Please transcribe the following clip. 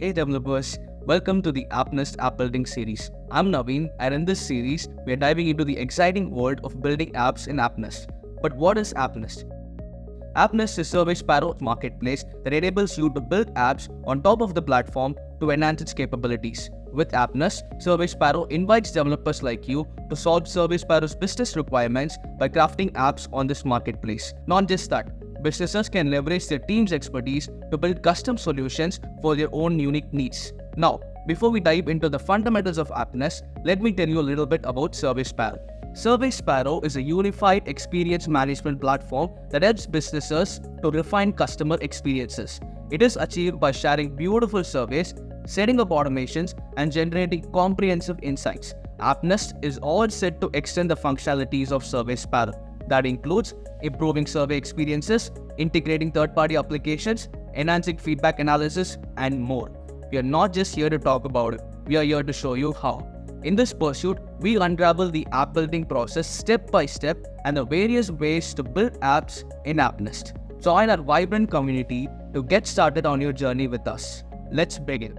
Hey developers, welcome to the AppNest App Building Series. I'm Naveen, and in this series, we're diving into the exciting world of building apps in AppNest. But what is AppNest? AppNest is SurveySparrow's marketplace that enables you to build apps on top of the platform to enhance its capabilities. With AppNest, SurveySparrow invites developers like you to solve SurveySparrow's business requirements by crafting apps on this marketplace. Not just that, businesses can leverage their team's expertise to build custom solutions for their own unique needs. Now, before we dive into the fundamentals of AppNest, let me tell you a little bit about SurveySparrow. SurveySparrow is a unified experience management platform that helps businesses to refine customer experiences. It is achieved by sharing beautiful surveys, setting up automations, and generating comprehensive insights. AppNest is all set to extend the functionalities of SurveySparrow. That includes improving survey experiences, integrating third-party applications, enhancing feedback analysis, and more. We are not just here to talk about it, we are here to show you how. In this pursuit, we unravel the app building process step by step and the various ways to build apps in AppNest. Join our vibrant community to get started on your journey with us. Let's begin.